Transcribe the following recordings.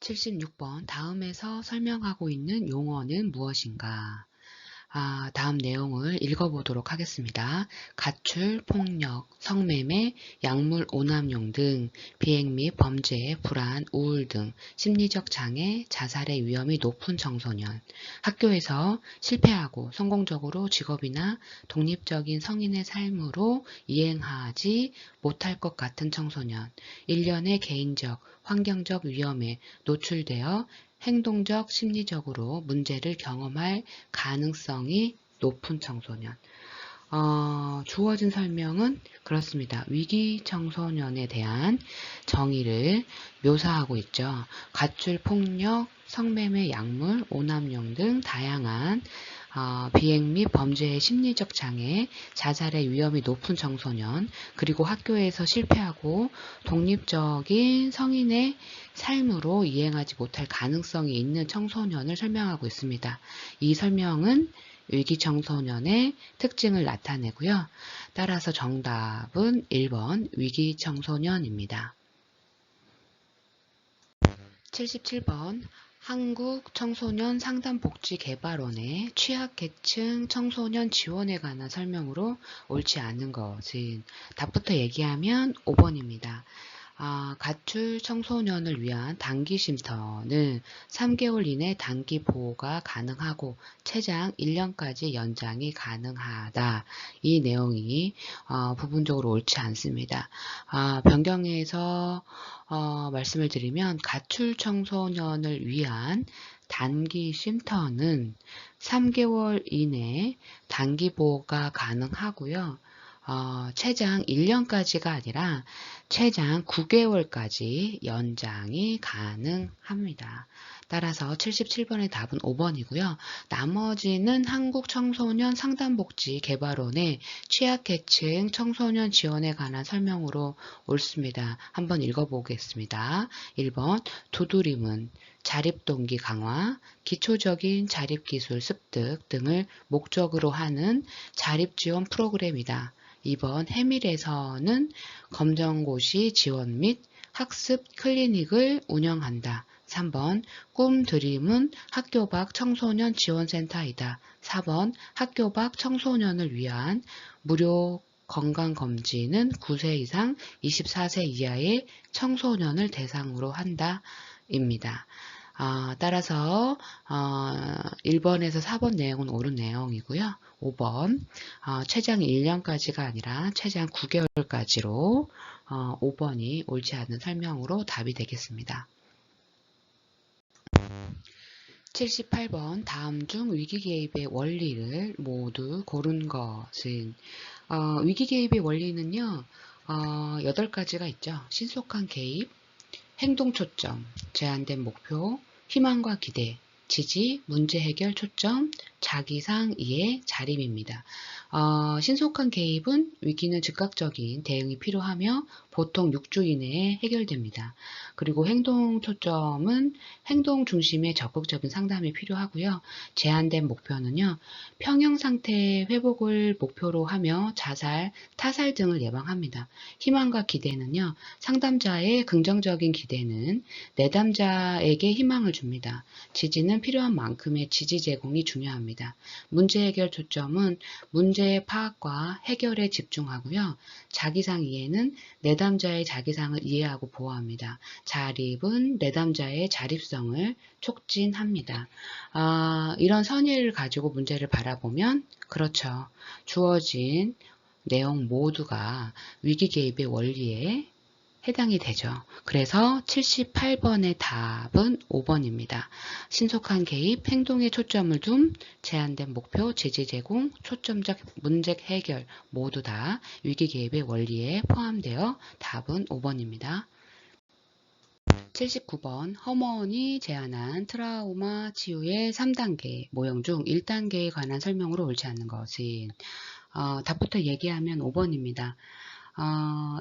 76번 다음에서 설명하고 있는 용어는 무엇인가? 다음 내용을 읽어보도록 하겠습니다. 가출, 폭력, 성매매, 약물 오남용 등 비행 및 범죄, 불안, 우울 등 심리적 장애, 자살의 위험이 높은 청소년, 학교에서 실패하고 성공적으로 직업이나 독립적인 성인의 삶으로 이행하지 못할 것 같은 청소년, 일련의 개인적, 환경적 위험에 노출되어 행동적, 심리적으로 문제를 경험할 가능성이 높은 청소년. 주어진 설명은 그렇습니다. 위기 청소년에 대한 정의를 묘사하고 있죠. 가출, 폭력, 성매매, 약물, 오남용 등 다양한 비행 및 범죄의 심리적 장애, 자살의 위험이 높은 청소년, 그리고 학교에서 실패하고 독립적인 성인의 삶으로 이행하지 못할 가능성이 있는 청소년을 설명하고 있습니다. 이 설명은 위기 청소년의 특징을 나타내고요. 따라서 정답은 1번 위기 청소년입니다. 77번 한국청소년상담복지개발원의 취약계층 청소년 지원에 관한 설명으로 옳지 않은 것은 답부터 얘기하면 5번입니다. 가출 청소년을 위한 단기 쉼터는 3개월 이내 단기 보호가 가능하고 최장 1년까지 연장이 가능하다. 이 내용이 부분적으로 옳지 않습니다. 변경해서 말씀을 드리면 가출 청소년을 위한 단기 쉼터는 3개월 이내 단기 보호가 가능하고요. 최장 1년까지가 아니라 최장 9개월까지 연장이 가능합니다. 따라서 77번의 답은 5번이고요. 나머지는 한국청소년 상담복지개발원의 취약계층 청소년 지원에 관한 설명으로 옳습니다. 한번 읽어보겠습니다. 1번 두드림은 자립동기 강화, 기초적인 자립기술 습득 등을 목적으로 하는 자립지원 프로그램이다. 2번 해밀에서는 검정고시 지원 및 학습 클리닉을 운영한다. 3번 꿈드림은 학교 밖 청소년 지원센터이다. 4번 학교 밖 청소년을 위한 무료 건강검진은 9세 이상 24세 이하의 청소년을 대상으로 한다. 입니다. 따라서 1번에서 4번 내용은 옳은 내용이고요. 5번 최장 1년까지가 아니라 최장 9개월까지로 5번이 옳지 않은 설명으로 답이 되겠습니다. 78번 다음 중 위기 개입의 원리를 모두 고른 것은 위기 개입의 원리는요. 8가지가 있죠. 신속한 개입, 행동 초점, 제한된 목표, 희망과 기대, 지지, 문제 해결 초점, 자기상 이해, 자립입니다. 신속한 개입은 위기는 즉각적인 대응이 필요하며 보통 6주 이내에 해결됩니다. 그리고 행동 초점은 행동 중심의 적극적인 상담이 필요하고요. 제한된 목표는요. 평형 상태 회복을 목표로 하며 자살, 타살 등을 예방합니다. 희망과 기대는요. 상담자의 긍정적인 기대는 내담자에게 희망을 줍니다. 지지는 필요한 만큼의 지지 제공이 중요합니다. 문제 해결 초점은 문제의 파악과 해결에 집중하고요. 자기상 이해는 내담자의 자기상을 이해하고 보호합니다. 자립은 내담자의 자립성을 촉진합니다. 이런 선의를 가지고 문제를 바라보면 그렇죠. 주어진 내용 모두가 위기 개입의 원리에 해당이 되죠. 그래서 78번의 답은 5번입니다. 신속한 개입, 행동에 초점을 둔 제한된 목표, 지지 제공, 초점적 문제 해결 모두 다 위기 개입의 원리에 포함되어 답은 5번입니다. 79번 허먼이 제안한 트라우마 치유의 3단계 모형 중 1단계에 관한 설명으로 옳지 않는 것은 답부터 얘기하면 5번입니다.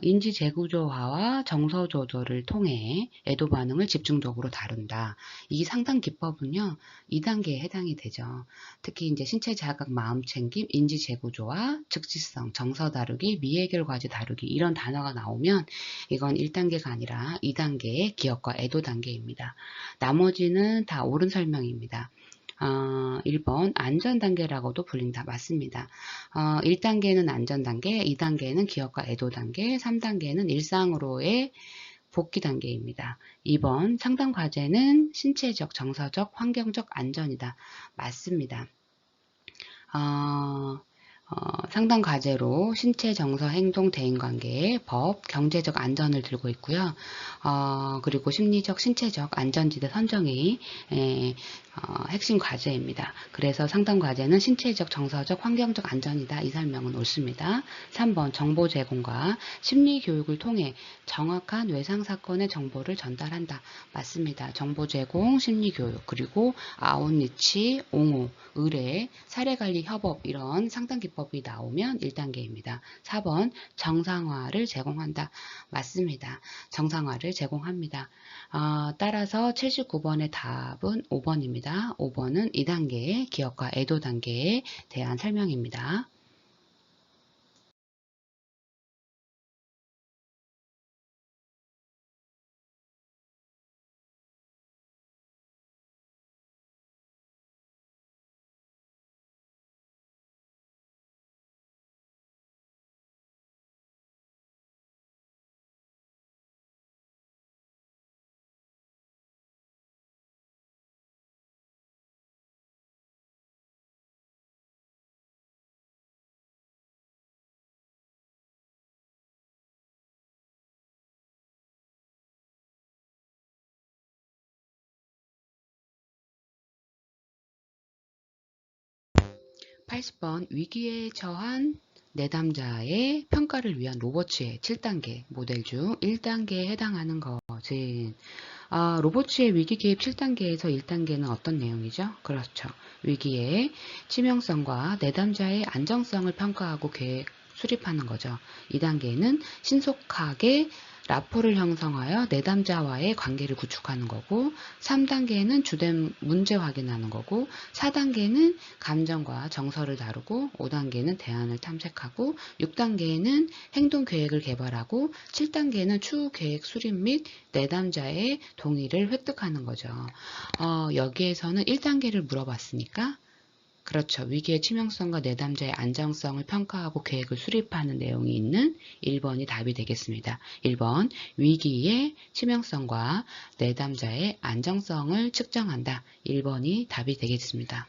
인지 재구조화와 정서 조절을 통해 애도 반응을 집중적으로 다룬다. 이 상담 기법은요, 2단계에 해당이 되죠. 특히 이제 신체 자각, 마음 챙김, 인지 재구조화, 즉시성, 정서 다루기, 미해결 과제 다루기 이런 단어가 나오면 이건 1단계가 아니라 2단계의 기억과 애도 단계입니다. 나머지는 다 옳은 설명입니다. 1번 안전단계라고도 불린다. 맞습니다. 1단계는 안전단계, 2단계는 기억과 애도 단계, 3단계는 일상으로의 복귀 단계입니다. 2번 상담 과제는 신체적, 정서적, 환경적 안전이다. 맞습니다. 상담 과제로 신체, 정서, 행동, 대인관계, 법, 경제적 안전을 들고 있고요. 그리고 심리적, 신체적 안전지대 선정이 핵심 과제입니다. 그래서 상담 과제는 신체적, 정서적, 환경적 안전이다. 이 설명은 옳습니다. 3번 정보 제공과 심리 교육을 통해 정확한 외상 사건의 정보를 전달한다. 맞습니다. 정보 제공, 심리 교육, 그리고 아웃리치, 옹호, 의뢰, 사례관리 협업 이런 상담 기법이 나오면 1단계입니다. 4번 정상화를 제공한다. 맞습니다. 정상화를 제공합니다. 따라서 79번의 답은 5번입니다. 5번은 2단계의 기억과 애도 단계에 대한 설명입니다. (80번) 위기에 처한 내담자의 평가를 위한 로버츠의 7단계 모델 중 1단계에 해당하는 것은 로버츠의 위기 개입 7단계에서 1단계는 어떤 내용이죠? 그렇죠. 위기의 치명성과 내담자의 안정성을 평가하고 계획 수립하는 거죠. 2단계는 신속하게 라포를 형성하여 내담자와의 관계를 구축하는 거고, 3단계는 주된 문제 확인하는 거고, 4단계는 감정과 정서를 다루고, 5단계는 대안을 탐색하고, 6단계는 행동 계획을 개발하고, 7단계는 추후 계획 수립 및 내담자의 동의를 획득하는 거죠. 여기에서는 1단계를 물어봤으니까 그렇죠. 위기의 치명성과 내담자의 안정성을 평가하고 계획을 수립하는 내용이 있는 1번이 답이 되겠습니다. 1번 위기의 치명성과 내담자의 안정성을 측정한다. 1번이 답이 되겠습니다.